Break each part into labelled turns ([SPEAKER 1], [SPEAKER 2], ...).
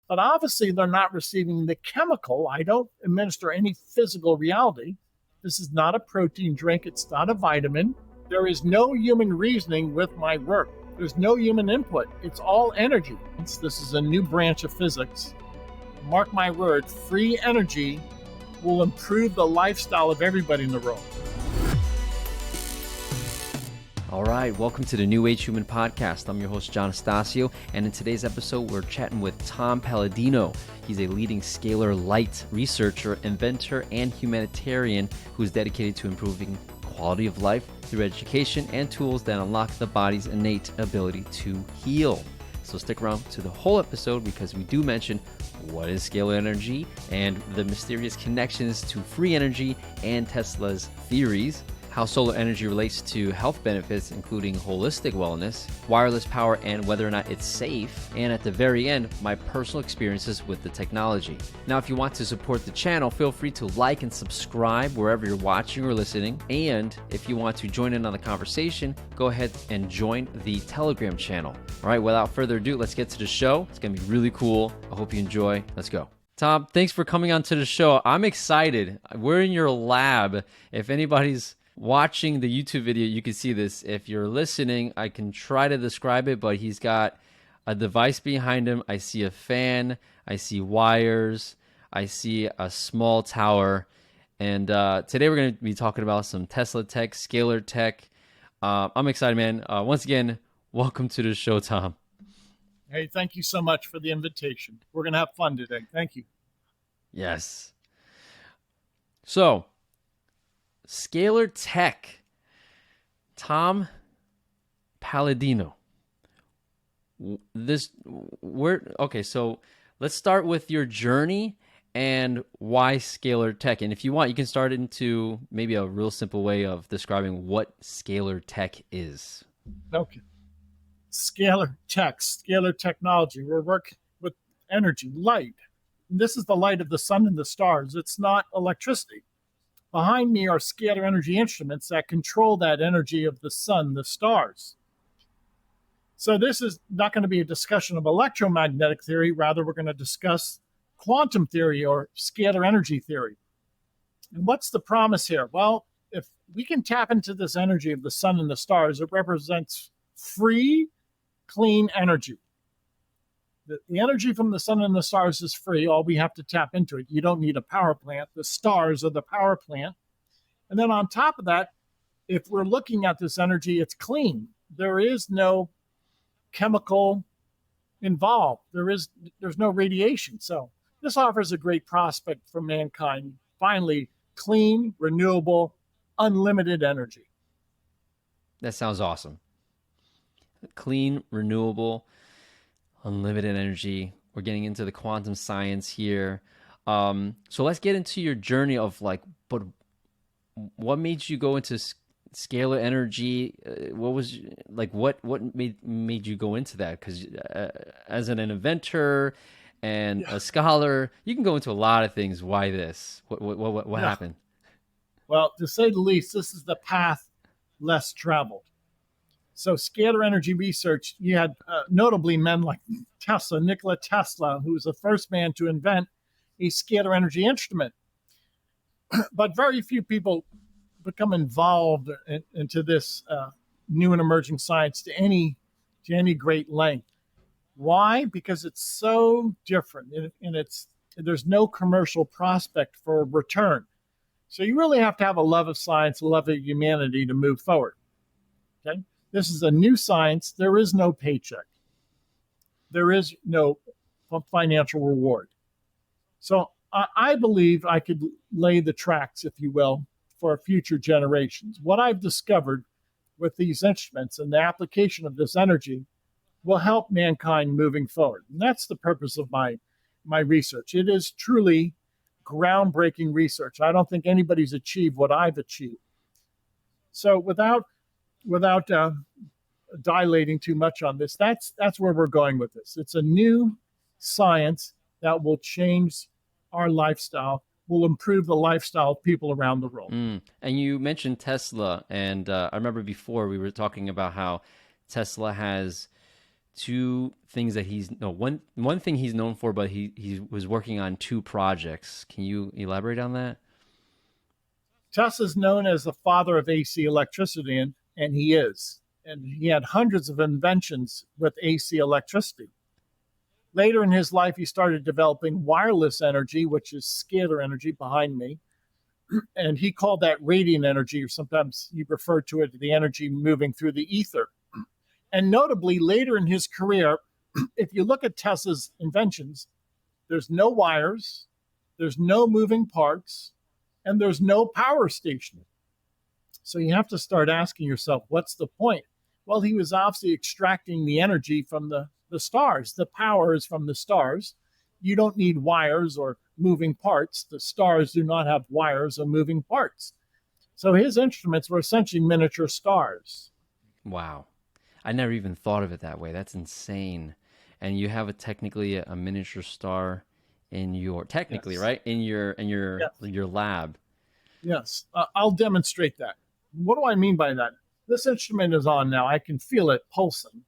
[SPEAKER 1] But obviously, they're not receiving the chemical. I don't administer any physical reality. This is not a protein drink. It's not a vitamin. There is no human reasoning with my work. There's no human input. It's all energy. This is a new branch of physics. Mark my word, free energy will improve the lifestyle of everybody in the world.
[SPEAKER 2] All right, welcome to the New Age Human Podcast. I'm your host, John Estacio, and in today's episode, we're chatting with Tom Paladino. He's a leading scalar light researcher, inventor, and humanitarian who's dedicated to improving quality of life through education and tools that unlock the body's innate ability to heal. So stick around to the whole episode because we do mention what is scalar energy and the mysterious connections to free energy and Tesla's theories, how solar energy relates to health benefits, including holistic wellness, wireless power, and whether or not it's safe, and at the very end, my personal experiences with the technology. Now, if you want to support the channel, feel free to like and subscribe wherever you're watching or listening, and if you want to join in on the conversation, go ahead and join the Telegram channel. All right, without further ado, let's get to the show. It's gonna be really cool. I hope you enjoy. Let's go. Tom, thanks for coming on to the show. I'm excited. We're in your lab. If anybody's watching the YouTube video, you can see this. If you're listening, I can try to describe it, but he's got a device behind him. I see a fan, I see wires, I see a small tower. And today we're going to be talking about some Tesla tech, scalar tech. I'm excited, man. Once again, welcome to the show, Tom.
[SPEAKER 1] Hey, thank you so much for the invitation. We're going to have fun today. Thank you.
[SPEAKER 2] Yes. So, scalar tech, Tom Paladino. Okay, so let's start with your journey and why scalar tech. And if you want, you can start into maybe a real simple way of describing what scalar tech is.
[SPEAKER 1] Okay. Scalar tech, scalar technology. We're working with energy, light. And this is the light of the sun and the stars. It's not electricity. Behind me are scalar energy instruments that control that energy of the sun, the stars. So this is not going to be a discussion of electromagnetic theory. Rather, we're going to discuss quantum theory or scalar energy theory. And what's the promise here? Well, if we can tap into this energy of the sun and the stars, it represents free, clean energy. The energy from the sun and the stars is free. All we have to tap into it. You don't need a power plant. The stars are the power plant. And then on top of that, if we're looking at this energy, it's clean. There is no chemical involved. There's no radiation. So this offers a great prospect for mankind. Finally, clean, renewable, unlimited energy.
[SPEAKER 2] That sounds awesome. Clean, renewable, unlimited energy. We're getting into the quantum science here. So let's get into your journey of but what made you go into scalar energy? What made you go into that? Because as an inventor and a scholar, you can go into a lot of things. Why this? What happened?
[SPEAKER 1] Well, to say the least, this is the path less traveled. So scalar energy research, you had notably men like Nikola Tesla, who was the first man to invent a scalar energy instrument. But very few people become involved into this new and emerging science to any great length. Why? Because it's so different, and there's no commercial prospect for return. So you really have to have a love of science, a love of humanity to move forward. Okay. This is a new science. There is no paycheck. There is no financial reward. So I believe I could lay the tracks, if you will, for future generations. What I've discovered with these instruments and the application of this energy will help mankind moving forward. And that's the purpose of my research. It is truly groundbreaking research. I don't think anybody's achieved what I've achieved. So without dilating too much on this, that's where we're going with this. It's a new science that will change our lifestyle, will improve the lifestyle of people around the world.
[SPEAKER 2] And you mentioned Tesla, and I remember before we were talking about how Tesla has two things that one thing he's known for, but he was working on two projects. Can you elaborate on that?
[SPEAKER 1] Tesla's known as the father of AC electricity, and he is. And he had hundreds of inventions with AC electricity. Later in his life, he started developing wireless energy, which is scalar energy behind me. And he called that radiant energy, or sometimes he referred to it as the energy moving through the ether. And notably, later in his career, if you look at Tesla's inventions, there's no wires, there's no moving parts, and there's no power station. So you have to start asking yourself, what's the point? Well, he was obviously extracting the energy from the stars. The power is from the stars. You don't need wires or moving parts. The stars do not have wires or moving parts. So his instruments were essentially miniature stars.
[SPEAKER 2] Wow. I never even thought of it that way. That's insane. And you have technically a miniature star in your, technically, yes, right? In your yes, your lab.
[SPEAKER 1] Yes. I'll demonstrate that. What do I mean by that? This instrument is on now. I can feel it pulsing.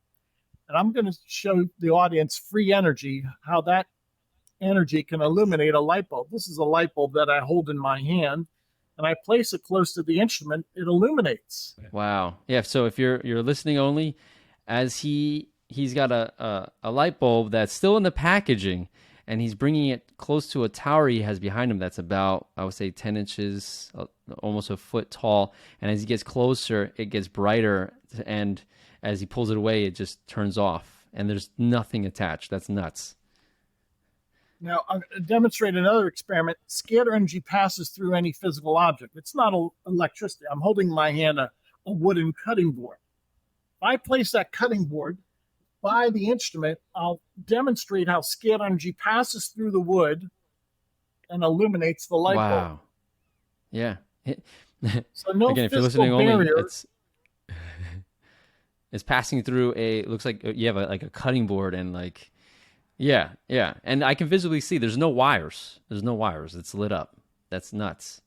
[SPEAKER 1] And I'm going to show the audience free energy, how that energy can illuminate a light bulb. This is a light bulb that I hold in my hand, and I place it close to the instrument. It illuminates.
[SPEAKER 2] Wow. Yeah. So if you're listening only, as he's got a light bulb that's still in the packaging, and he's bringing it close to a tower he has behind him that's about, I would say, 10 inches, almost a foot tall. And as he gets closer, it gets brighter, and as he pulls it away, it just turns off, and there's nothing attached. That's nuts.
[SPEAKER 1] Now, I'll demonstrate another experiment. Scalar energy passes through any physical object. It's not electricity. I'm holding in my hand a wooden cutting board. If I place that cutting board by the instrument, I'll demonstrate how scalar energy passes through the wood and illuminates the light bulb.
[SPEAKER 2] Wow. Yeah.
[SPEAKER 1] So no
[SPEAKER 2] again, if you're listening barrier. Only, it's passing through it looks like you have a cutting board, and like, yeah. And I can visibly see there's no wires. It's lit up. That's nuts.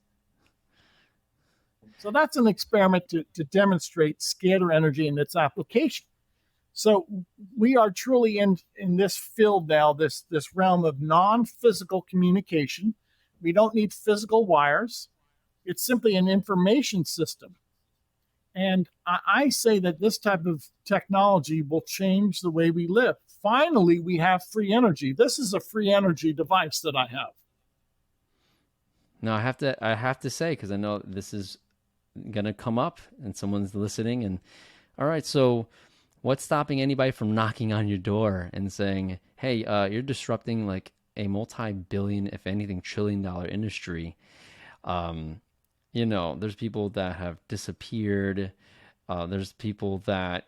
[SPEAKER 1] So that's an experiment to demonstrate scalar energy and its application. So we are truly in this field now, this realm of non-physical communication. We don't need physical wires. It's simply an information system. And I say that this type of technology will change the way we live. Finally, we have free energy. This is a free energy device that I have.
[SPEAKER 2] No, I have to say, because I know this is going to come up and someone's listening. And all right, so what's stopping anybody from knocking on your door and saying, hey, you're disrupting like a multi-billion, if anything, $1 trillion industry. There's people that have disappeared. There's people that,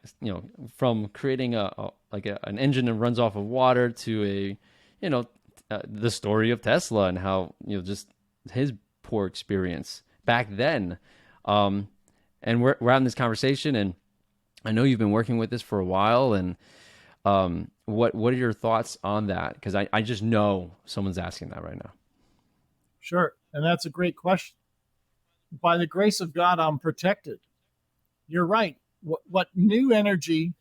[SPEAKER 2] from creating an engine that runs off of water to the story of Tesla and how, just his poor experience back then. And we're having this conversation, and I know you've been working with this for a while, and what are your thoughts on that? Because I just know someone's asking that right now.
[SPEAKER 1] Sure, and that's a great question. By the grace of God, I'm protected. You're right. What a new energy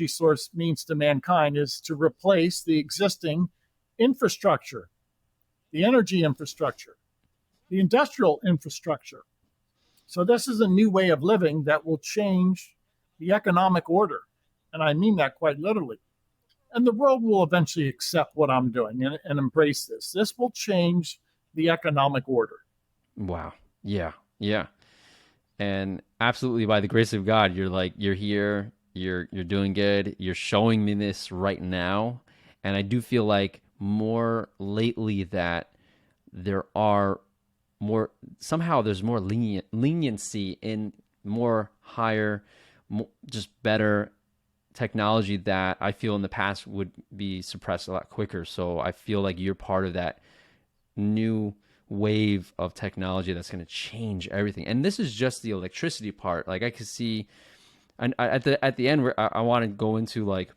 [SPEAKER 1] source means to mankind is to replace the existing infrastructure, the energy infrastructure, the industrial infrastructure. So this is a new way of living that will change the economic order. And I mean that quite literally. And the world will eventually accept what I'm doing and embrace this. This will change the economic order.
[SPEAKER 2] Wow. Yeah. And absolutely, by the grace of God, you're here, you're doing good. You're showing me this right now. And I do feel like more lately that there's more leniency in more higher, just better technology that I feel in the past would be suppressed a lot quicker. So I feel like you're part of that new wave of technology that's going to change everything. And this is just the electricity part. Like I could see, and at the end, where I want to go into like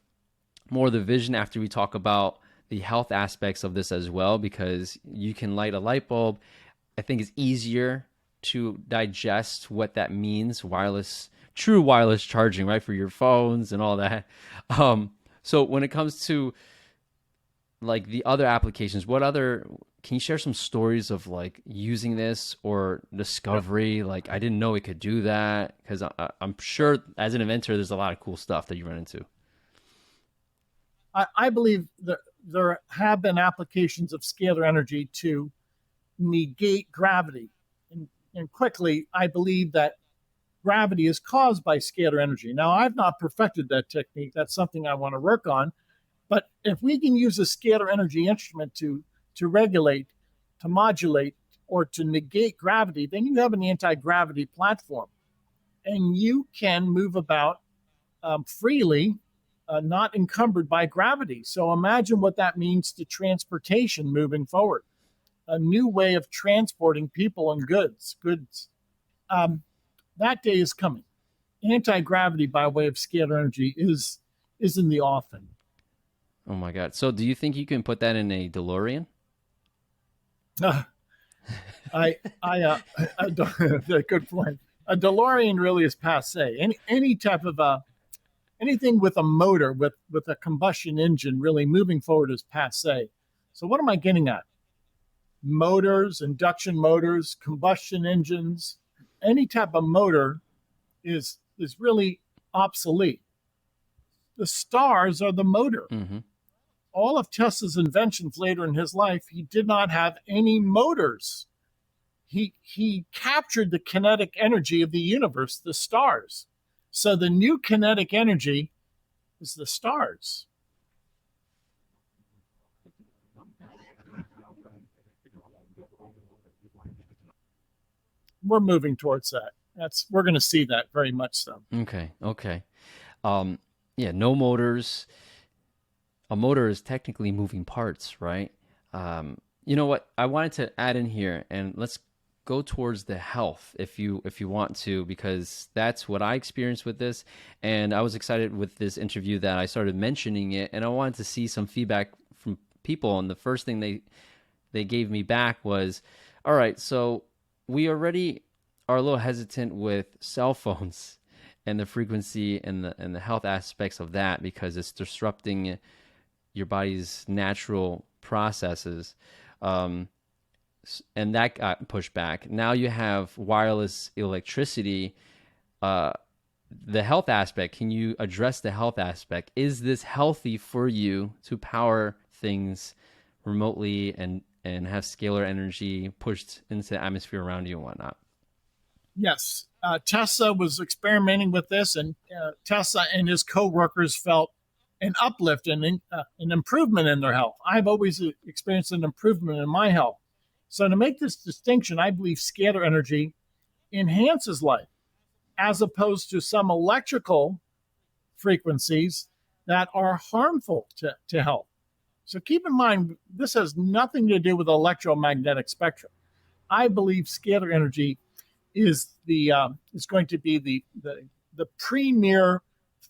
[SPEAKER 2] more of the vision after we talk about the health aspects of this as well, because you can light a light bulb. I think it's easier to digest what that means, true wireless charging, right, for your phones and all that. So when it comes to like the other applications, can you share some stories of like using this or discovery? Like, I didn't know it could do that, because I'm sure as an inventor, there's a lot of cool stuff that you run into.
[SPEAKER 1] I believe that there have been applications of scalar energy to negate gravity. And quickly, I believe that gravity is caused by scalar energy. Now, I've not perfected that technique. That's something I want to work on. But if we can use a scalar energy instrument to regulate, to modulate, or to negate gravity, then you have an anti-gravity platform. And you can move about freely, not encumbered by gravity. So imagine what that means to transportation moving forward. A new way of transporting people and goods. That day is coming. Anti-gravity by way of scalar energy is in the offing.
[SPEAKER 2] Oh my God. So do you think you can put that in a DeLorean?
[SPEAKER 1] Good point. A DeLorean really is passe. Any type of anything with a motor, with a combustion engine, really moving forward is passe. So what am I getting at? Motors, induction motors, combustion engines, any type of motor is really obsolete. The stars are the motor.
[SPEAKER 2] Mm-hmm.
[SPEAKER 1] All of Tesla's inventions later in his life, he did not have any motors. He captured the kinetic energy of the universe, the stars. So the new kinetic energy is the stars. We're moving towards that. We're going to see that very much so.
[SPEAKER 2] Okay. Yeah, no motors. A motor is technically moving parts, right? You know what? I wanted to add in here, and let's go towards the health if you want to, because that's what I experienced with this. And I was excited with this interview that I started mentioning it, and I wanted to see some feedback from people. And the first thing they gave me back was, all right, so we already are a little hesitant with cell phones and the frequency and the health aspects of that, because it's disrupting your body's natural processes. And that got pushed back. Now you have wireless electricity. The health aspect, can you address the health aspect? Is this healthy for you to power things remotely and have scalar energy pushed into the atmosphere around you and whatnot?
[SPEAKER 1] Yes. Tesla was experimenting with this, and Tesla and his co-workers felt an uplift and an improvement in their health. I've always experienced an improvement in my health. So to make this distinction, I believe scalar energy enhances life, as opposed to some electrical frequencies that are harmful to health. So keep in mind, this has nothing to do with electromagnetic spectrum. I believe scalar energy is going to be the premier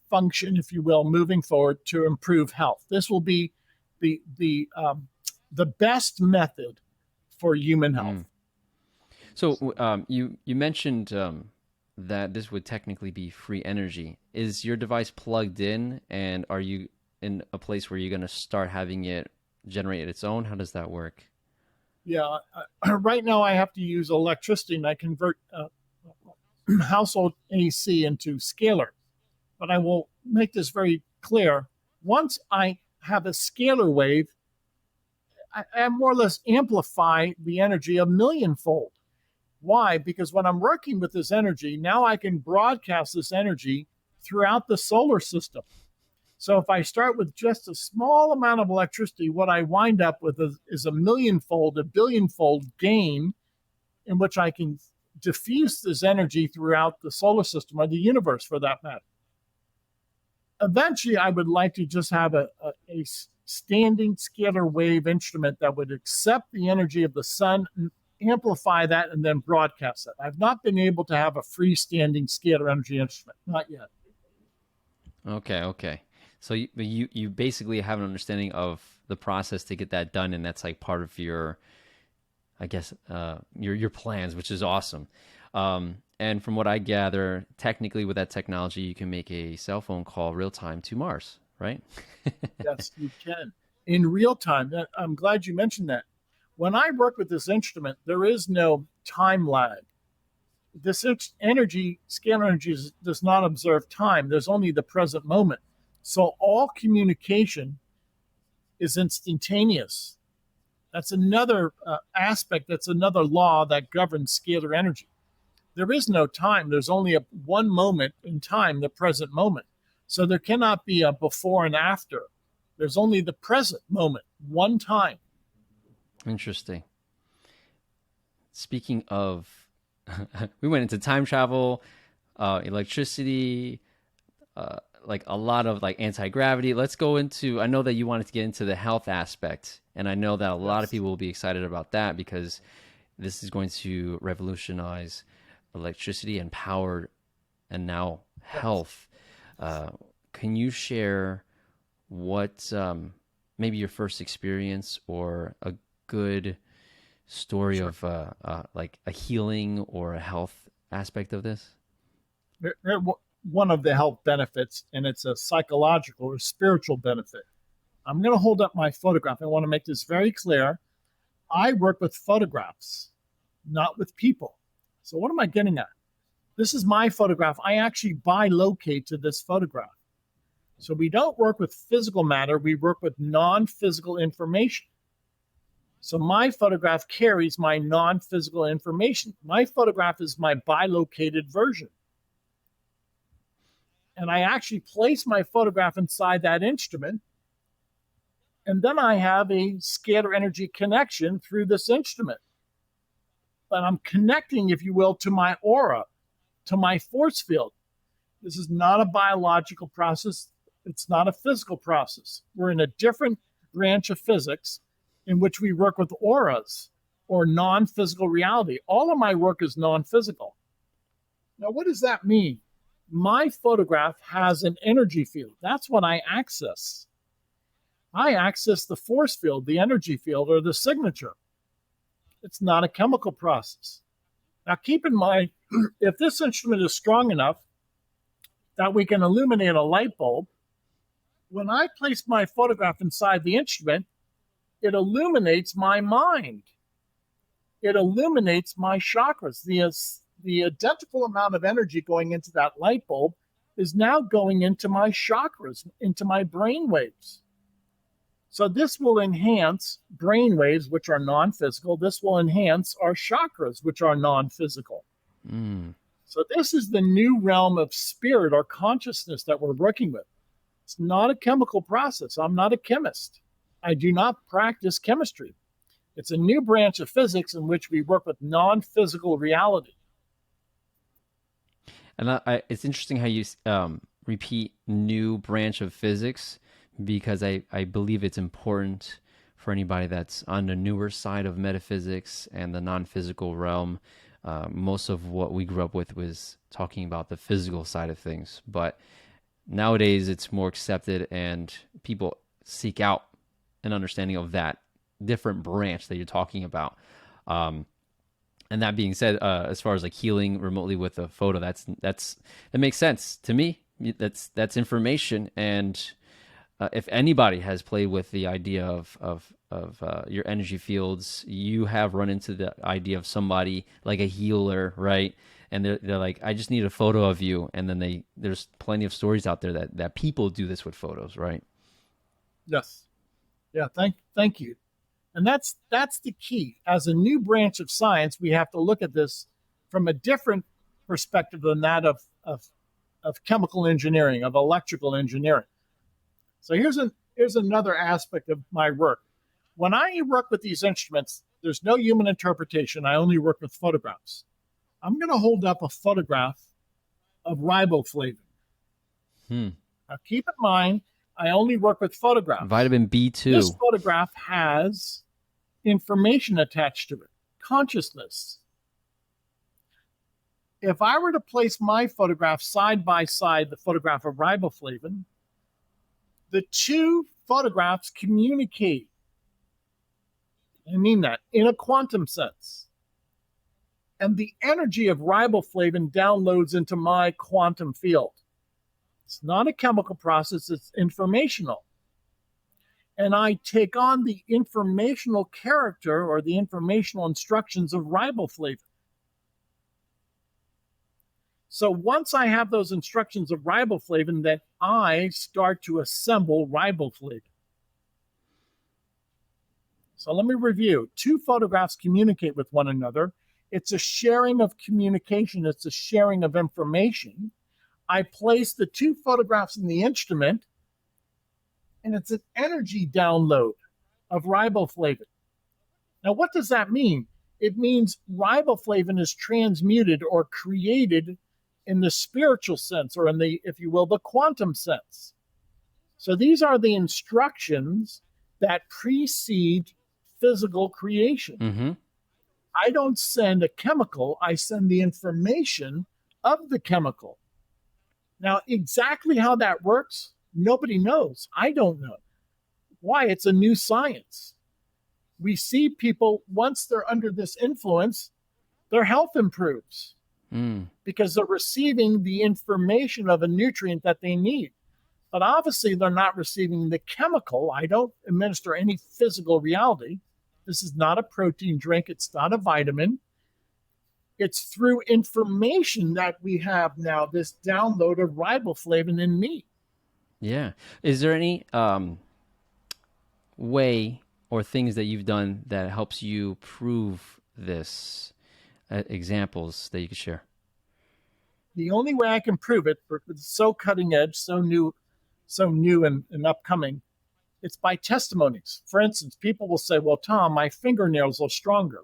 [SPEAKER 1] function, if you will, moving forward to improve health. This will be the best method for human health.
[SPEAKER 2] So you mentioned that this would technically be free energy. Is your device plugged in, and are you in a place where you're going to start having it generate its own? How does that work?
[SPEAKER 1] Yeah, right now I have to use electricity, and I convert household AC into scalar. But I will make this very clear. Once I have a scalar wave, I more or less amplify the energy a millionfold. Why? Because when I'm working with this energy, now I can broadcast this energy throughout the solar system. So if I start with just a small amount of electricity, what I wind up with is a millionfold, a billionfold gain, in which I can diffuse this energy throughout the solar system, or the universe for that matter. Eventually, I would like to just have a standing scalar wave instrument that would accept the energy of the sun, amplify that, and then broadcast it. I've not been able to have a freestanding scalar energy instrument, not yet.
[SPEAKER 2] Okay. So you basically have an understanding of the process to get that done, and that's like part of your, I guess, your plans, which is awesome. And from what I gather, technically with that technology, you can make a cell phone call real time to Mars, right?
[SPEAKER 1] Yes, you can. In real time. I'm glad you mentioned that. When I work with this instrument, there is no time lag. This energy, scalar energy, does not observe time. There's only the present moment. So all communication is instantaneous. That's another aspect, that's another law that governs scalar energy. There is no time. There's only one moment in time, the present moment. So there cannot be a before and after. There's only the present moment, one time.
[SPEAKER 2] Interesting. Speaking of, we went into time travel, electricity, like a lot of like anti-gravity. Let's go into, I know that you wanted to get into the health aspect, and I know that a lot of people will be excited about that because this is going to revolutionize electricity and power and now health. Can you share what maybe your first experience or a good story of like a healing or a health aspect of this?
[SPEAKER 1] One of the health benefits, and it's a psychological or spiritual benefit. I'm going to hold up my photograph. I want to make this very clear. I work with photographs, not with people. So what am I getting at? This is my photograph. I actually bilocate to this photograph. So we don't work with physical matter. We work with non-physical information. So my photograph carries my non-physical information. My photograph is my bilocated version. And I actually place my photograph inside that instrument. And then I have a scalar energy connection through this instrument. But I'm connecting, if you will, to my aura, to my force field. This is not a biological process. It's not a physical process. We're in a different branch of physics in which we work with auras or non-physical reality. All of my work is non-physical. Now, what does that mean? My photograph has an energy field. That's what I access. I access the force field, the energy field, or the signature. It's not a chemical process. Now, keep in mind, if this instrument is strong enough that we can illuminate a light bulb, when I place my photograph inside the instrument, it illuminates my mind. It illuminates my chakras. The identical amount of energy going into that light bulb is now going into my chakras, into my brain waves. So this will enhance brain waves, which are non-physical. This will enhance our chakras, which are non-physical. So this is the new realm of spirit or consciousness that we're working with. It's not a chemical process. I'm not a chemist. I do not practice chemistry. It's a new branch of physics in which we work with non-physical reality.
[SPEAKER 2] And it's interesting how you repeat new branch of physics, because I believe it's important for anybody that's on the newer side of metaphysics and the non-physical realm. Most of what we grew up with was talking about the physical side of things, but nowadays it's more accepted and people seek out an understanding of that different branch that you're talking about. And that being said, as far as like healing remotely with a photo, that makes sense to me. That's information. And if anybody has played with the idea of your energy fields, you have run into the idea of somebody like a healer, right? And they're like, I just need a photo of you. And then there's plenty of stories out there that people do this with photos, right?
[SPEAKER 1] Yes. Yeah. Thank you. And that's the key. As a new branch of science, we have to look at this from a different perspective than that of chemical engineering, of electrical engineering. So here's another aspect of my work. When I work with these instruments, there's no human interpretation. I only work with photographs. I'm going to hold up a photograph of riboflavin. Now, keep in mind, I only work with photographs.
[SPEAKER 2] Vitamin B2.
[SPEAKER 1] This photograph has information attached to it, consciousness. If I were to place my photograph side by side, the photograph of riboflavin, the two photographs communicate. I mean that in a quantum sense. And the energy of riboflavin downloads into my quantum field. It's not a chemical process, it's informational. And I take on the informational character or the informational instructions of riboflavin. So once I have those instructions of riboflavin, then I start to assemble riboflavin. So let me review. Two photographs communicate with one another. It's a sharing of communication. It's a sharing of information. I place the two photographs in the instrument, and it's an energy download of riboflavin. Now, what does that mean? It means riboflavin is transmuted or created in the spiritual sense, or in the, if you will, the quantum sense. So these are the instructions that precede physical creation.
[SPEAKER 2] Mm-hmm.
[SPEAKER 1] I don't send a chemical, I send the information of the chemical. Now, exactly how that works, nobody knows. I don't know. Why? It's a new science. We see people, once they're under this influence, their health improves because they're receiving the information of a nutrient that they need. But obviously, they're not receiving the chemical. I don't administer any physical reality. This is not a protein drink. It's not a vitamin. It's through information that we have now this download of riboflavin in me.
[SPEAKER 2] Yeah. Is there any way or things that you've done that helps you prove this? Examples that you could share?
[SPEAKER 1] The only way I can prove it, it's so cutting edge, so new and upcoming, it's by testimonies. For instance, people will say, well, Tom, my fingernails are stronger.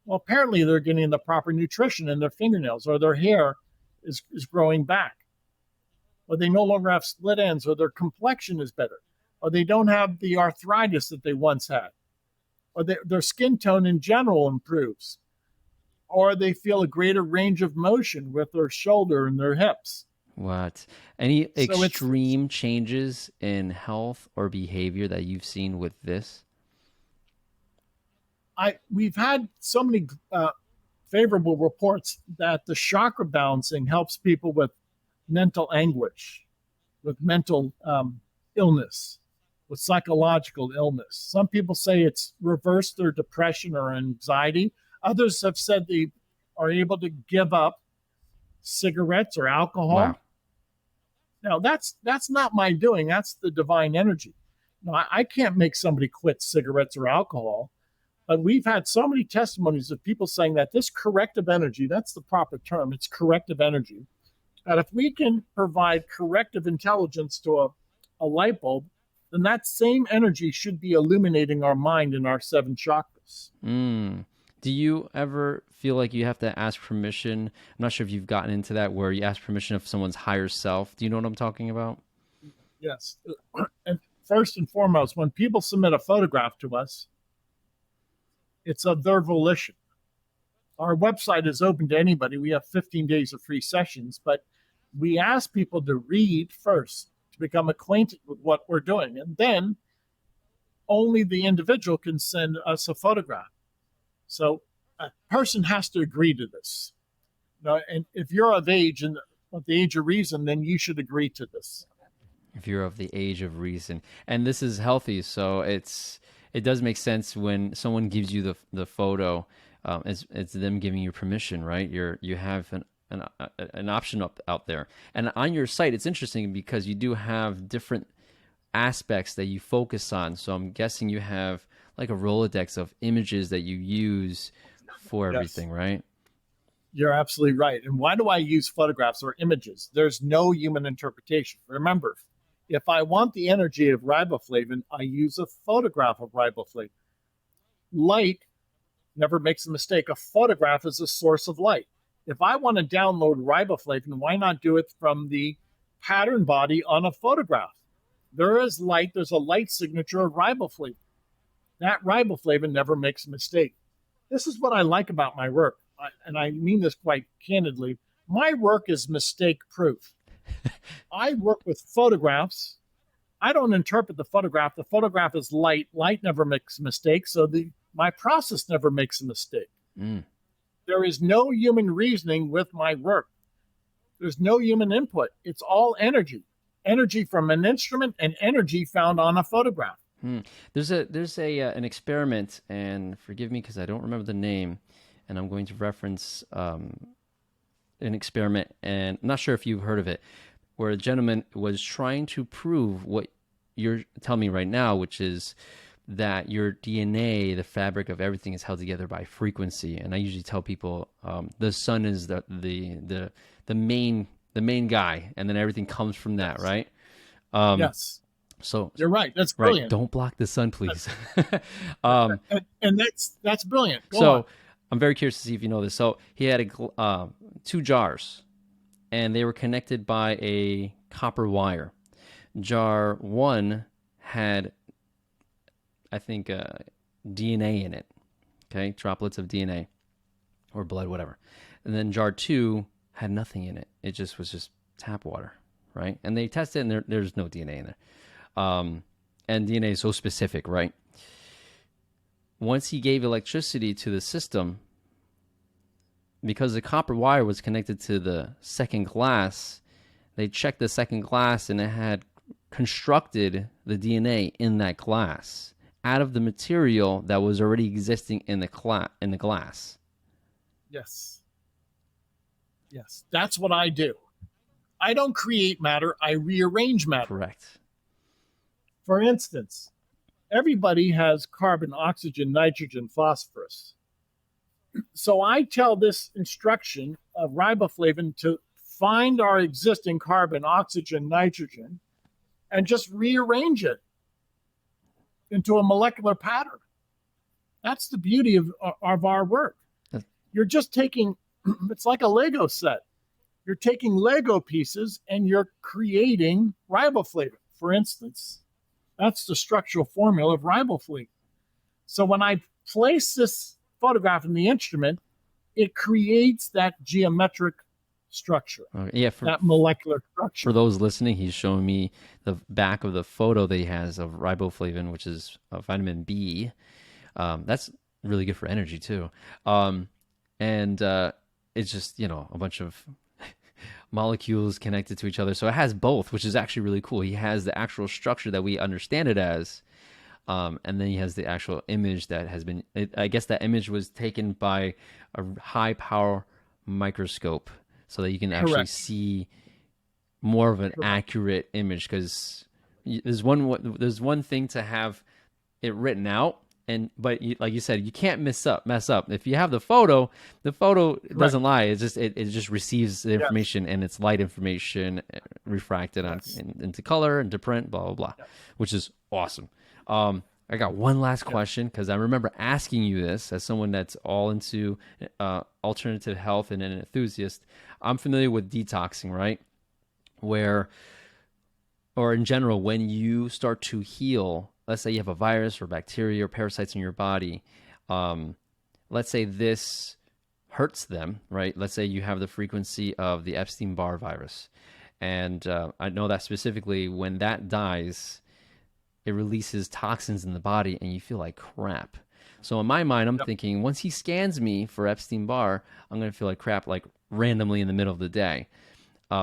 [SPEAKER 1] Well, apparently they're getting the proper nutrition in their fingernails, or their hair is growing back, or they no longer have split ends, or their complexion is better, or they don't have the arthritis that they once had, or their skin tone in general improves, or they feel a greater range of motion with their shoulder and their hips.
[SPEAKER 2] What? Any extreme changes in health or behavior that you've seen with this?
[SPEAKER 1] We've had so many favorable reports that the chakra balancing helps people with mental anguish, with mental illness, with psychological illness. Some people say it's reversed their depression or anxiety. Others have said they are able to give up cigarettes or alcohol.
[SPEAKER 2] Wow.
[SPEAKER 1] Now, that's not my doing. That's the divine energy. Now, I can't make somebody quit cigarettes or alcohol, but we've had so many testimonies of people saying that this corrective energy, that's the proper term, it's corrective energy, that if we can provide corrective intelligence to a light bulb, then that same energy should be illuminating our mind and our 7 chakras.
[SPEAKER 2] Do you ever feel like you have to ask permission? I'm not sure if you've gotten into that, where you ask permission of someone's higher self. Do you know what I'm talking about?
[SPEAKER 1] Yes. And first and foremost, when people submit a photograph to us, it's of their volition. Our website is open to anybody. We have 15 days of free sessions, but we ask people to read first, to become acquainted with what we're doing. And then only the individual can send us a photograph. So a person has to agree to this. Now, and if you're of age and of the age of reason, then you should agree to this.
[SPEAKER 2] If you're of the age of reason. And this is healthy, so it does make sense when someone gives you the photo. It's them giving you permission, right? You have an option out there. And on your site, it's interesting because you do have different aspects that you focus on. So I'm guessing you have like a Rolodex of images that you use for everything, yes. Right?
[SPEAKER 1] You're absolutely right. And why do I use photographs or images? There's no human interpretation. Remember, if I want the energy of riboflavin, I use a photograph of riboflavin. Light never makes a mistake. A photograph is a source of light. If I want to download riboflavin, why not do it from the pattern body on a photograph? There is light. There's a light signature of riboflavin. That riboflavin never makes a mistake. This is what I like about my work, and I mean this quite candidly. My work is mistake-proof. I work with photographs. I don't interpret the photograph. The photograph is light. Light never makes a mistake, so my process never makes a mistake. There is no human reasoning with my work. There's no human input. It's all energy. energy from an instrument and energy found on a photograph.
[SPEAKER 2] There's an experiment, and forgive me because I don't remember the name, and I'm going to reference an experiment, and I'm not sure if you've heard of it, where a gentleman was trying to prove what you're telling me right now, which is that your DNA, the fabric of everything, is held together by frequency. And I usually tell people the sun is the main guy, and then everything comes from that, right?
[SPEAKER 1] Yes.
[SPEAKER 2] So
[SPEAKER 1] you're right. That's brilliant.
[SPEAKER 2] Right, don't block the sun, please.
[SPEAKER 1] And that's brilliant. Go on.
[SPEAKER 2] I'm very curious to see if you know this. So he had two jars, and they were connected by a copper wire. Jar 1 had, I think, DNA in it, okay, droplets of DNA or blood, whatever. And then jar 2 had nothing in it. It just was just tap water, right? And they tested, and there's no DNA in there. And DNA is so specific, right? Once he gave electricity to the system, because the copper wire was connected to the second glass, they checked the second glass, and it had constructed the DNA in that glass out of the material that was already existing in the glass.
[SPEAKER 1] Yes. That's what I do. I don't create matter, I rearrange matter.
[SPEAKER 2] Correct.
[SPEAKER 1] For instance, everybody has carbon, oxygen, nitrogen, phosphorus. So I tell this instruction of riboflavin to find our existing carbon, oxygen, nitrogen, and just rearrange it into a molecular pattern. That's the beauty of our work. You're just taking, it's like a Lego set. You're taking Lego pieces and you're creating riboflavin, for instance. That's the structural formula of riboflavin. So when I place this photograph in the instrument, it creates that geometric structure.
[SPEAKER 2] Yeah,
[SPEAKER 1] that molecular structure.
[SPEAKER 2] For those listening, he's showing me the back of the photo that he has of riboflavin, which is vitamin B. That's really good for energy too. And it's just, a bunch of molecules connected to each other. So it has both, which is actually really cool. He has the actual structure that we understand it as. And then he has the actual image that has been, I guess that image was taken by a high power microscope so that you can actually see more of an accurate image. Because there's one thing to have it written out, but like you said, you can't mess up. If you have the photo doesn't lie. It just receives the information, and it's light information refracted into color, into print, blah blah blah, which is awesome. I got one last question, because I remember asking you this as someone that's all into alternative health and an enthusiast. I'm familiar with detoxing, right? Or in general, when you start to heal, let's say you have a virus or bacteria or parasites in your body, let's say this hurts them, right? Let's say you have the frequency of the Epstein-Barr virus. And I know that specifically when that dies, it releases toxins in the body and you feel like crap. So in my mind, I'm thinking, once he scans me for Epstein-Barr, I'm going to feel like crap, like randomly in the middle of the day.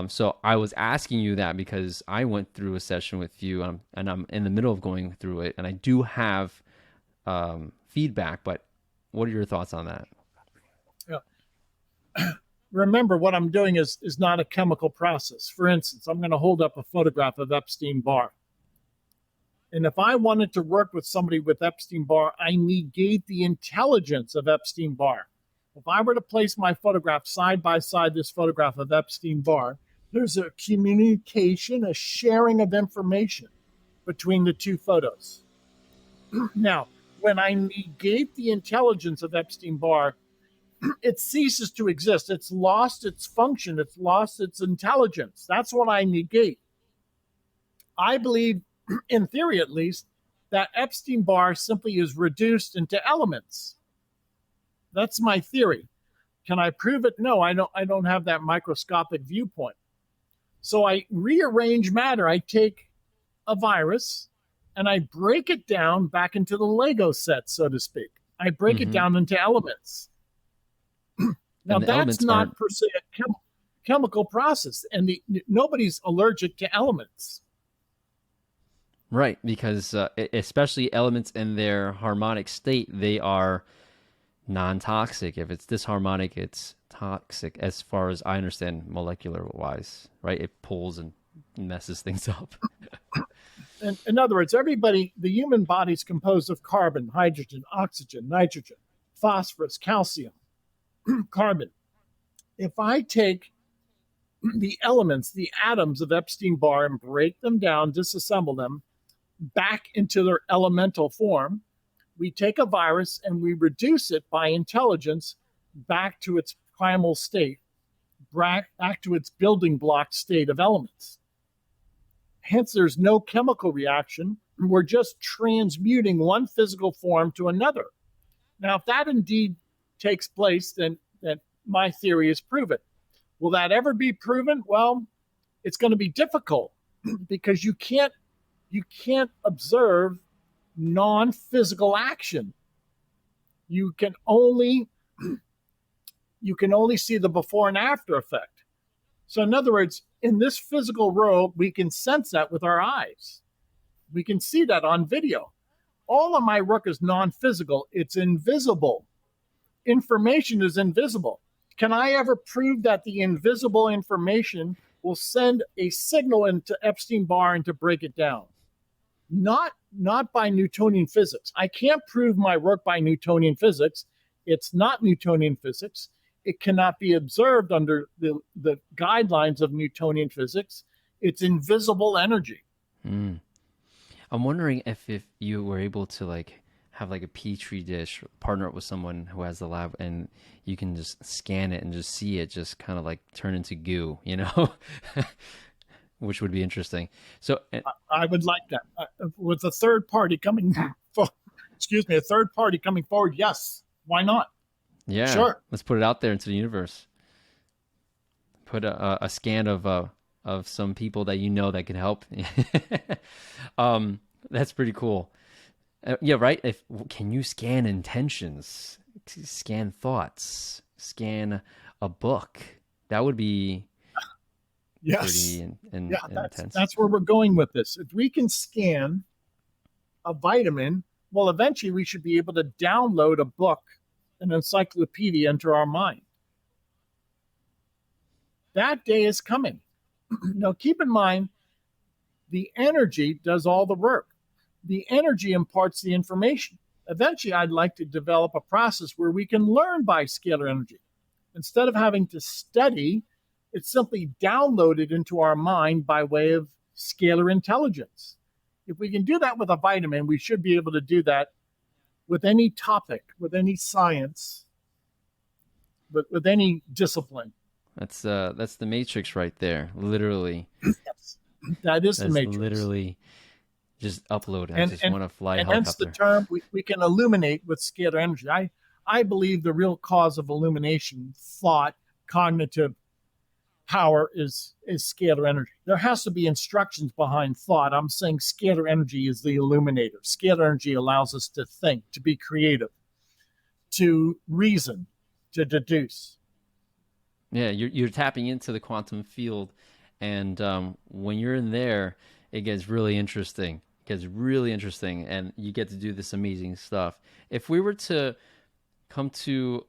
[SPEAKER 2] So I was asking you that because I went through a session with you, and I'm in the middle of going through it, and I do have feedback, but what are your thoughts on that?
[SPEAKER 1] Yeah. Remember, what I'm doing is not a chemical process. For instance, I'm going to hold up a photograph of Epstein-Barr. And if I wanted to work with somebody with Epstein-Barr, I negate the intelligence of Epstein-Barr. If I were to place my photograph side by side, this photograph of Epstein-Barr, there's a communication, a sharing of information between the two photos. Now, when I negate the intelligence of Epstein-Barr, it ceases to exist. It's lost its function. It's lost its intelligence. That's what I negate. I believe, in theory at least, that Epstein-Barr simply is reduced into elements. That's my theory. Can I prove it? No, I don't have that microscopic viewpoint. So I rearrange matter. I take a virus and I break it down back into the Lego set, so to speak. I break it down into elements. Now, that's not per se a chemical. chemical process, and nobody's allergic to elements.
[SPEAKER 2] Right, because especially elements in their harmonic state, they are non-toxic. If it's disharmonic, it's toxic, as far as I understand molecular wise, right? It pulls and messes things up.
[SPEAKER 1] In other words, the human body is composed of carbon, hydrogen, oxygen, nitrogen, phosphorus, calcium, carbon. If I take the elements, the atoms of Epstein-Barr, and break them down, disassemble them back into their elemental form, we take a virus and we reduce it by intelligence back to its primal state, back to its building block state of elements. Hence, there's no chemical reaction. We're just transmuting one physical form to another. Now, if that indeed takes place, then my theory is proven. Will that ever be proven? Well, it's going to be difficult because you can't observe non-physical action. You can only see the before and after effect. So in other words, in this physical world, we can sense that with our eyes. We can see that on video. All of my work is non-physical. It's invisible. Information is invisible. Can I ever prove that the invisible information will send a signal into Epstein-Barr and to break it down? Not by Newtonian physics. I can't prove my work by Newtonian physics. It's not Newtonian physics. It cannot be observed under the guidelines of Newtonian physics. It's invisible energy.
[SPEAKER 2] I'm wondering if you were able to have a petri dish, partner up with someone who has the lab, and you can just scan it and just see it just kind of turn into goo, which would be interesting. So
[SPEAKER 1] I would like that with a third party coming. A third party coming forward. Yes, why not?
[SPEAKER 2] Yeah,
[SPEAKER 1] sure.
[SPEAKER 2] Let's put it out there into the universe. Put a scan of some people that can help. That's pretty cool. Yeah, right. Can you scan intentions, scan thoughts, scan a book? That would be pretty intense.
[SPEAKER 1] That's where we're going with this. If we can scan a vitamin, well, eventually we should be able to download a book, an encyclopedia, into our mind. That day is coming. Now, keep in mind, the energy does all the work. The energy imparts the information. Eventually, I'd like to develop a process where we can learn by scalar energy. Instead of having to study, it's simply downloaded into our mind by way of scalar intelligence. If we can do that with a vitamin, we should be able to do that with any topic, with any science, with any discipline.
[SPEAKER 2] That's the matrix right there, literally.
[SPEAKER 1] Yes, that is the matrix.
[SPEAKER 2] Literally, just upload it. I just want to fly a helicopter.
[SPEAKER 1] Hence the term we can illuminate with scalar energy. I believe the real cause of illumination, thought, cognitive power is scalar energy. There has to be instructions behind thought. I'm saying scalar energy is the illuminator. Scalar energy allows us to think, to be creative, to reason, to deduce.
[SPEAKER 2] Yeah, you're tapping into the quantum field, and when you're in there, it gets really interesting. And you get to do this amazing stuff. If we were to come to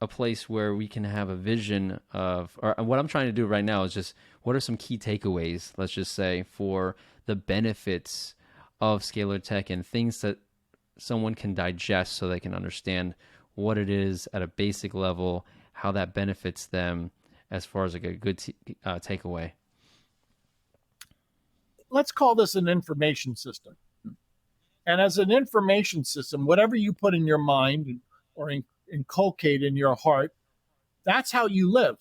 [SPEAKER 2] a place where we can have a vision of, or what I'm trying to do right now is just, what are some key takeaways, let's just say, for the benefits of scalar tech and things that someone can digest so they can understand what it is at a basic level, how that benefits them as far as a good takeaway.
[SPEAKER 1] Let's call this an information system. And as an information system, whatever you put in your mind or inculcate in your heart, that's how you live.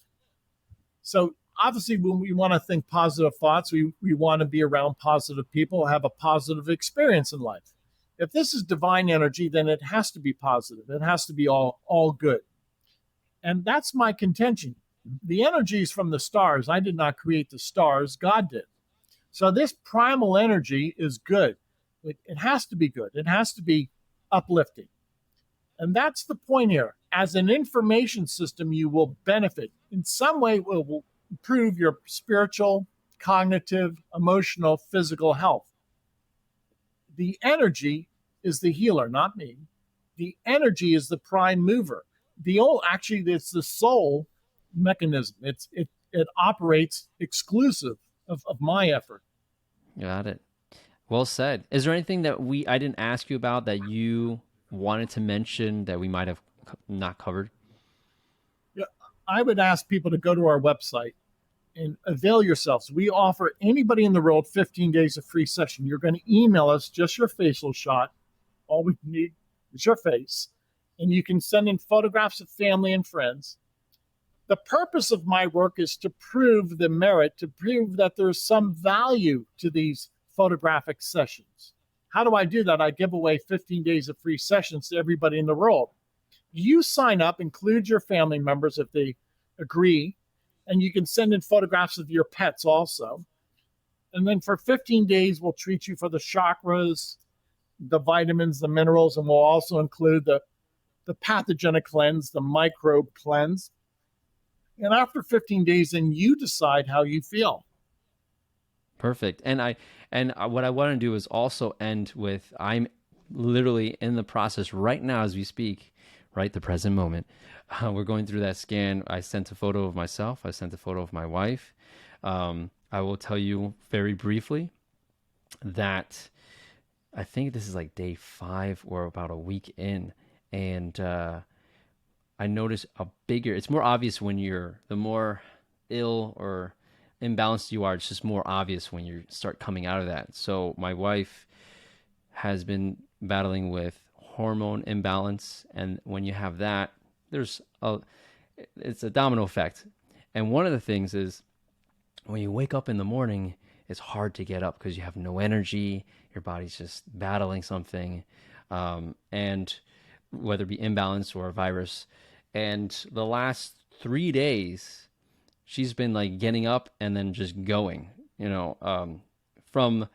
[SPEAKER 1] So obviously, when we want to think positive thoughts, we want to be around positive people, have a positive experience in life. If this is divine energy, then it has to be positive. It has to be all good. And that's my contention. The energy is from the stars. I did not create the stars. God did. So this primal energy is good. It has to be good. It has to be uplifting. And that's the point here. As an information system, you will benefit. in some way will improve your spiritual, cognitive, emotional, physical health. The energy is the healer, not me. The energy is the prime mover. Actually, it's the soul mechanism. It operates exclusive of my effort.
[SPEAKER 2] Got it. Well said. Is there anything that I didn't ask you about that you wanted to mention that we might have not covered?
[SPEAKER 1] Yeah, I would ask people to go to our website and avail yourselves. We offer anybody in the world 15 days of free session. You're going to email us just your facial shot. All we need is your face. And you can send in photographs of family and friends. The purpose of my work is to prove the merit, to prove that there's some value to these photographic sessions. How do I do that? I give away 15 days of free sessions to everybody in the world. You sign up, include your family members if they agree, and you can send in photographs of your pets also. And then for 15 days, we'll treat you for the chakras, the vitamins, the minerals, and we'll also include the pathogenic cleanse, the microbe cleanse. And after 15 days, then you decide how you feel.
[SPEAKER 2] Perfect. And what I want to do is also end with, I'm literally in the process right now as we speak, right, the present moment. We're going through that scan. I sent a photo of myself. I sent a photo of my wife. I will tell you very briefly that I think this is like day 5 or about a week in. And I noticed it's more obvious when the more ill or imbalanced you are, it's just more obvious when you start coming out of that. So my wife has been battling with hormone imbalance. And when you have that, it's a domino effect. And one of the things is when you wake up in the morning, it's hard to get up because you have no energy. Your body's just battling something. And whether it be imbalance or a virus. And the last 3 days, she's been like getting up and then just going, from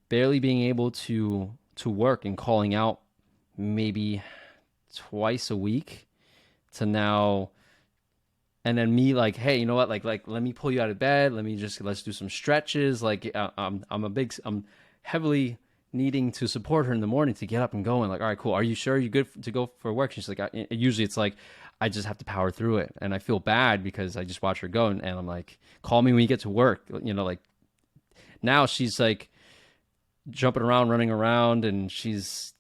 [SPEAKER 2] barely being able to work and calling out maybe twice a week to now. And then me like, hey, you know what? Like, let me pull you out of bed. Let's do some stretches. Like, I'm heavily needing to support her in the morning to get up and go. And like, all right, cool. Are you sure you're good to go for work? She's like, usually it's like, I just have to power through it. And I feel bad because I just watch her go. And I'm like, call me when you get to work. Like now she's like jumping around, running around, and she's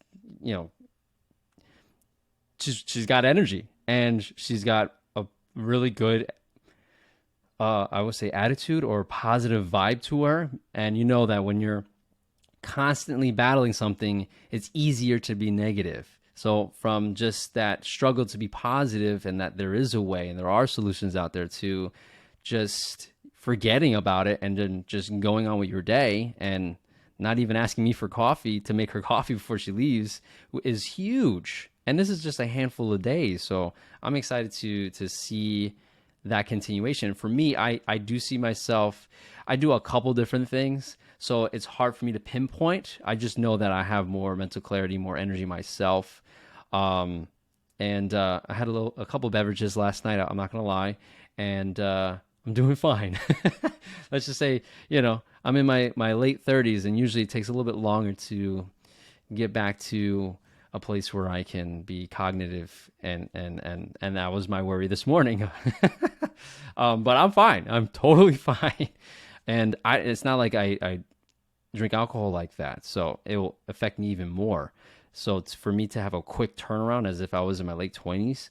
[SPEAKER 2] got energy and she's got a really good, I would say, attitude or positive vibe to her. And you know that when you're constantly battling something, it's easier to be negative. So from just that struggle to be positive and that there is a way and there are solutions out there, to just forgetting about it and then just going on with your day and not even asking me for coffee to make her coffee before she leaves is huge. And this is just a handful of days. So I'm excited to see that continuation. For me, I do see myself, I do a couple different things. So it's hard for me to pinpoint. I just know that I have more mental clarity, more energy myself. And I had a couple beverages last night, I'm not going to lie. And I'm doing fine. Let's just say, I'm in my late 30s, and usually it takes a little bit longer to get back to a place where I can be cognitive, and that was my worry this morning. But I'm fine. I'm totally fine. And it's not like I drink alcohol like that, so it will affect me even more. So it's for me to have a quick turnaround as if I was in my late 20s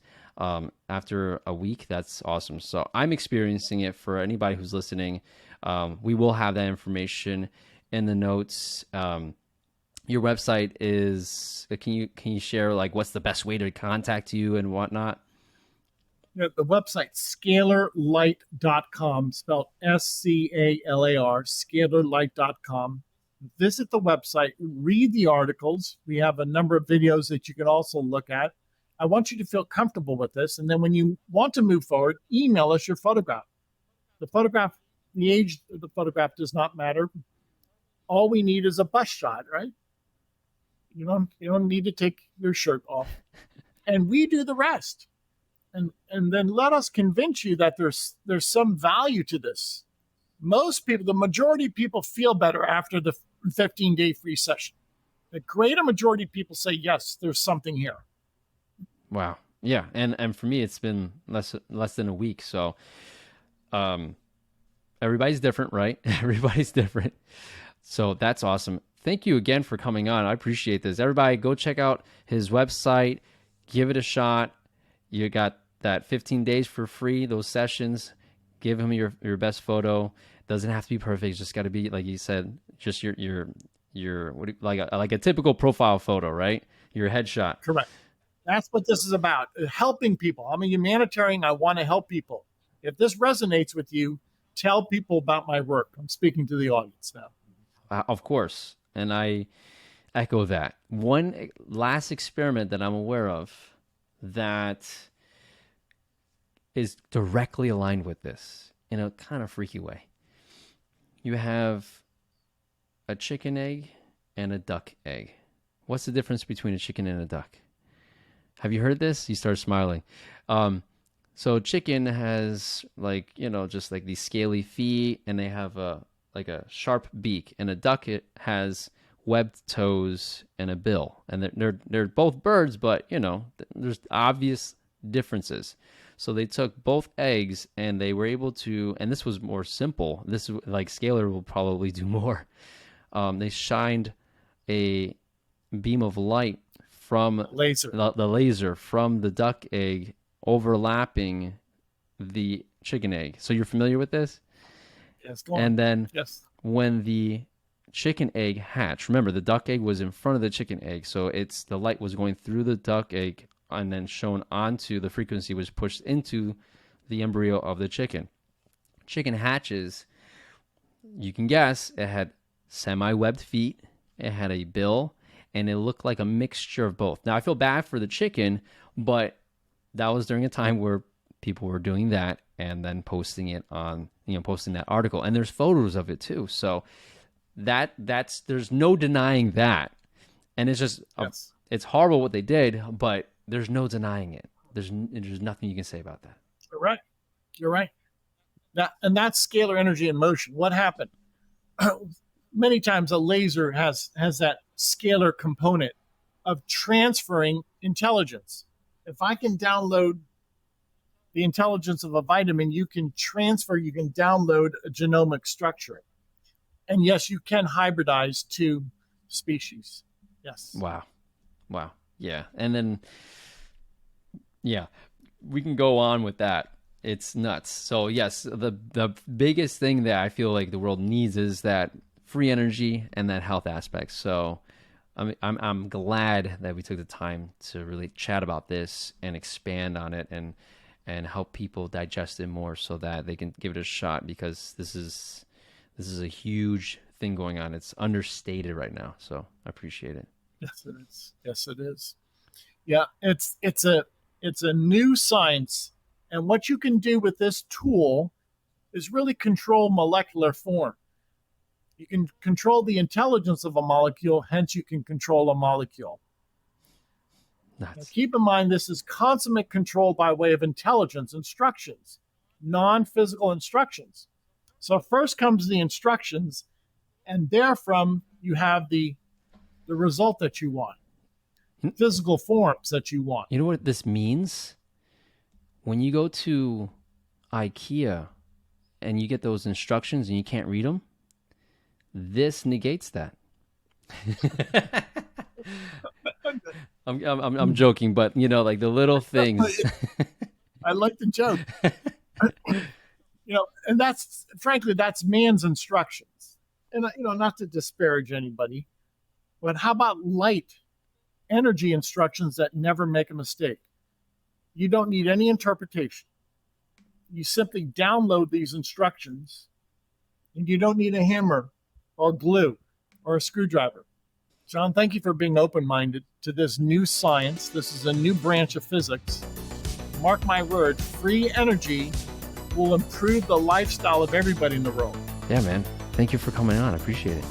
[SPEAKER 2] after a week, that's awesome. So I'm experiencing it. For anybody who's listening, we will have that information in the notes. Your website is, can you share like what's the best way to contact you and whatnot?
[SPEAKER 1] The website scalarlight.com, spelled SCALAR, scalarlight.com. Visit the website, read the articles. We have a number of videos that you can also look at. I want you to feel comfortable with this. And then when you want to move forward, email us your photograph. The age of the photograph does not matter. All we need is a bust shot, right? You don't need to take your shirt off. And we do the rest. and then let us convince you that there's some value to this. Most people, the majority of people, feel better after the 15-day free session. The greater majority of people say, yes, there's something here.
[SPEAKER 2] Wow. Yeah. And for me, it's been less than a week. So everybody's different, right? Everybody's different. So that's awesome. Thank you again for coming on. I appreciate this. Everybody go check out his website, give it a shot. You got that 15 days for free, those sessions. Give him your best photo. Doesn't have to be perfect. It's just got to be, like you said, just your like a typical profile photo, right? Your headshot.
[SPEAKER 1] Correct. That's what this is about, helping people. I'm a humanitarian. I want to help people. If this resonates with you, tell people about my work. I'm speaking to the audience now.
[SPEAKER 2] Of course. And I echo that. One last experiment that I'm aware of that is directly aligned with this in a kind of freaky way. You have a chicken egg and a duck egg. What's the difference between a chicken and a duck? Have you heard this? You start smiling. So chicken has just like these scaly feet, and they have a sharp beak, and a duck, it has webbed toes and a bill. And they're both birds, but there's obvious differences. So they took both eggs and they were able to, and this was more simple. This is like Scalar will probably do more. They shined a beam of light from the laser from the duck egg overlapping the chicken egg. So you're familiar with this?
[SPEAKER 1] Yes. Go on.
[SPEAKER 2] And then
[SPEAKER 1] yes,
[SPEAKER 2] when the chicken egg hatched, remember the duck egg was in front of the chicken egg, so the light was going through the duck egg and then shown onto the frequency, was pushed into the embryo of the chicken. Chicken hatches, you can guess, it had semi-webbed feet, it had a bill, and it looked like a mixture of both. Now, I feel bad for the chicken, but that was during a time where people were doing that and then posting it on, posting that article. And there's photos of it too. So that's there's no denying that. And it's just, it's horrible what they did, but there's no denying it. There's nothing you can say about that.
[SPEAKER 1] You're right. That's scalar energy in motion. What happened? Many times a laser has that scalar component of transferring intelligence. If I can download the intelligence of a vitamin, you can download a genomic structure. And yes, you can hybridize two species. Yes.
[SPEAKER 2] Wow. Yeah. And then, we can go on with that. It's nuts. So yes, the biggest thing that I feel like the world needs is that free energy and that health aspect. So I'm glad that we took the time to really chat about this and expand on it and help people digest it more so that they can give it a shot, because this is a huge thing going on. It's understated right now. So I appreciate it.
[SPEAKER 1] Yes, it is. Yes, it is. Yeah, it's a new science, and what you can do with this tool is really control molecular form. You can control the intelligence of a molecule, hence you can control a molecule. Now, keep in mind, this is consummate control by way of intelligence, instructions, non-physical instructions. So first comes the instructions, and therefrom you have the result that you want, physical forms that you want.
[SPEAKER 2] You know what this means? When you go to IKEA and you get those instructions and you can't read them, this negates that. I'm joking, but like the little things.
[SPEAKER 1] I like the joke. And that's man's instructions. And not to disparage anybody, but how about light energy instructions that never make a mistake? You don't need any interpretation. You simply download these instructions, and you don't need a hammer or glue or a screwdriver. John, thank you for being open-minded to this new science. This is a new branch of physics. Mark my word, free energy will improve the lifestyle of everybody in the world.
[SPEAKER 2] Yeah, man. Thank you for coming on. I appreciate it.